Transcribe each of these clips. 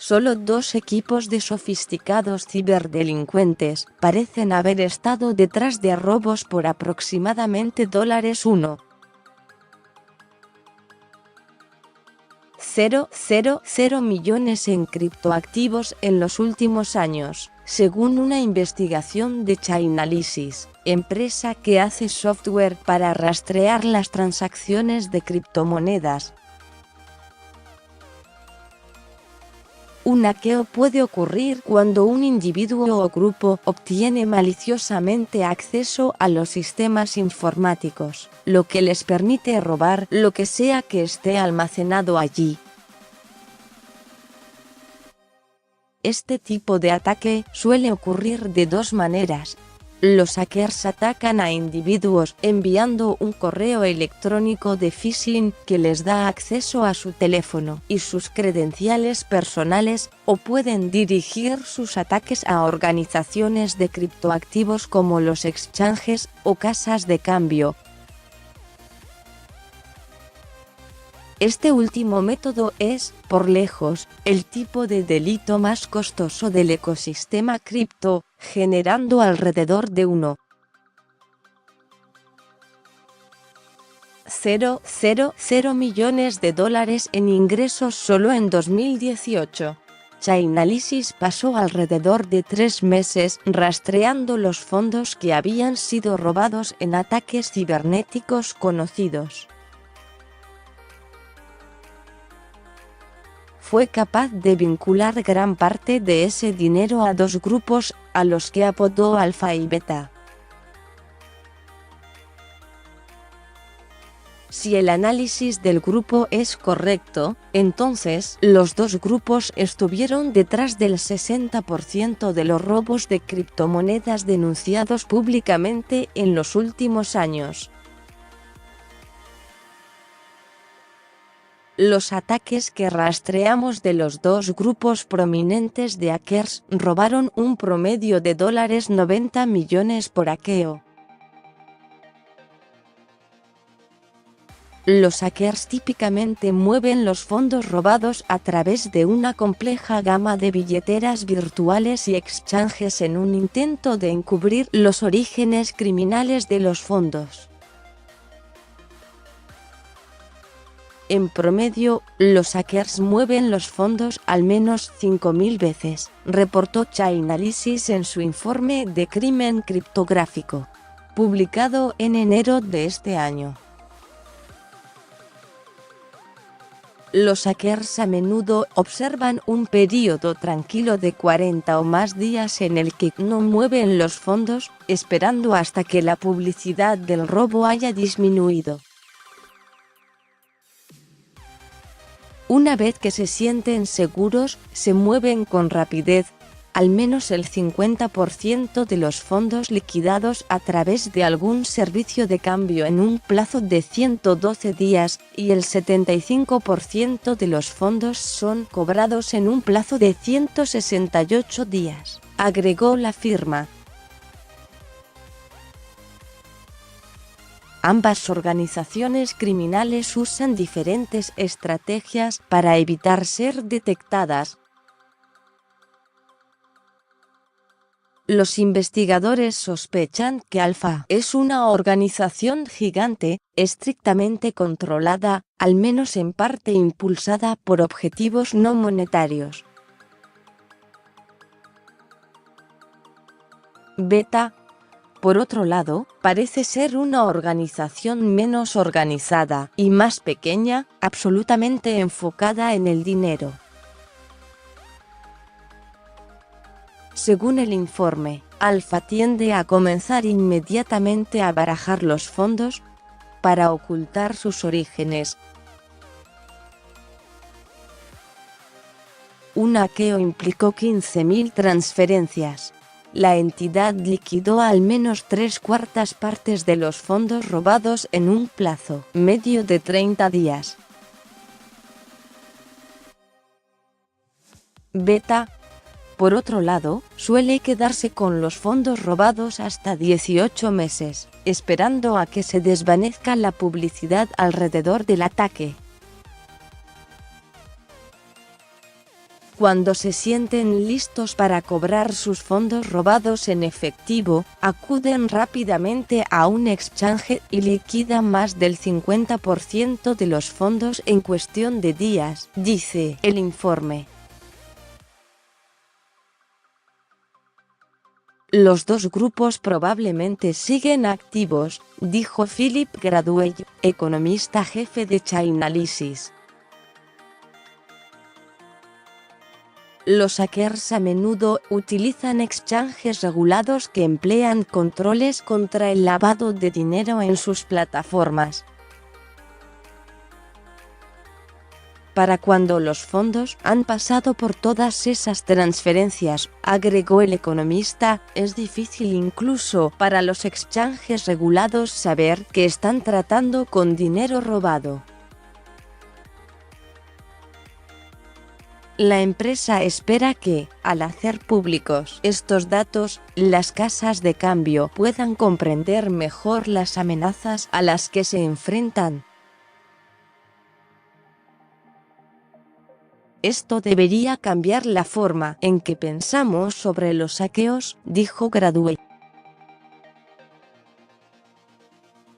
Solo 2 equipos de sofisticados ciberdelincuentes parecen haber estado detrás de robos por aproximadamente $1,000 millones en criptoactivos en los últimos años, según una investigación de Chainalysis, empresa que hace software para rastrear las transacciones de criptomonedas. Un hackeo puede ocurrir cuando un individuo o grupo obtiene maliciosamente acceso a los sistemas informáticos, lo que les permite robar lo que sea que esté almacenado allí. Este tipo de ataque suele ocurrir de 2 maneras. Los hackers atacan a individuos enviando un correo electrónico de phishing que les da acceso a su teléfono y sus credenciales personales, o pueden dirigir sus ataques a organizaciones de criptoactivos como los exchanges o casas de cambio. Este último método es, por lejos, el tipo de delito más costoso del ecosistema cripto, generando alrededor de $1,000 millones en ingresos solo en 2018. Chainalysis pasó alrededor de 3 meses rastreando los fondos que habían sido robados en ataques cibernéticos conocidos. Fue capaz de vincular gran parte de ese dinero a 2 grupos, a los que apodó Alfa y Beta. Si el análisis del grupo es correcto, entonces los 2 grupos estuvieron detrás del 60% de los robos de criptomonedas denunciados públicamente en los últimos años. Los ataques que rastreamos de los 2 grupos prominentes de hackers robaron un promedio de $90 millones por hackeo. Los hackers típicamente mueven los fondos robados a través de una compleja gama de billeteras virtuales y exchanges en un intento de encubrir los orígenes criminales de los fondos. En promedio, los hackers mueven los fondos al menos 5.000 veces, reportó Chainalysis en su informe de crimen criptográfico, publicado en enero de este año. Los hackers a menudo observan un período tranquilo de 40 o más días en el que no mueven los fondos, esperando hasta que la publicidad del robo haya disminuido. Una vez que se sienten seguros, se mueven con rapidez, al menos el 50% de los fondos liquidados a través de algún servicio de cambio en un plazo de 112 días, y el 75% de los fondos son cobrados en un plazo de 168 días, agregó la firma. Ambas organizaciones criminales usan diferentes estrategias para evitar ser detectadas. Los investigadores sospechan que Alfa es una organización gigante, estrictamente controlada, al menos en parte impulsada por objetivos no monetarios. Beta, por otro lado, parece ser una organización menos organizada y más pequeña, absolutamente enfocada en el dinero. Según el informe, Alfa tiende a comenzar inmediatamente a barajar los fondos para ocultar sus orígenes. Un hackeo implicó 15.000 transferencias. La entidad liquidó al menos 3/4 partes de los fondos robados en un plazo medio de 30 días. Beta, por otro lado, suele quedarse con los fondos robados hasta 18 meses, esperando a que se desvanezca la publicidad alrededor del ataque. cuando se sienten listos para cobrar sus fondos robados en efectivo, acuden rápidamente a un exchange y liquidan más del 50% de los fondos en cuestión de días, dice el informe. Los dos grupos probablemente siguen activos, dijo Philip Gradwell, economista jefe de Chainalysis. Los hackers a menudo utilizan exchanges regulados que emplean controles contra el lavado de dinero en sus plataformas. Para cuando los fondos han pasado por todas esas transferencias, agregó el economista, es difícil incluso para los exchanges regulados saber que están tratando con dinero robado. La empresa espera que, al hacer públicos estos datos, las casas de cambio puedan comprender mejor las amenazas a las que se enfrentan. Esto debería cambiar la forma en que pensamos sobre los saqueos, dijo Gradwell.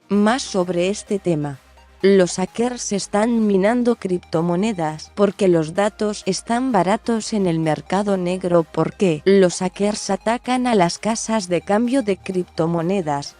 Más sobre este tema. Los hackers están minando criptomonedas porque los datos están baratos en el mercado negro. ¿Por qué los hackers atacan a las casas de cambio de criptomonedas?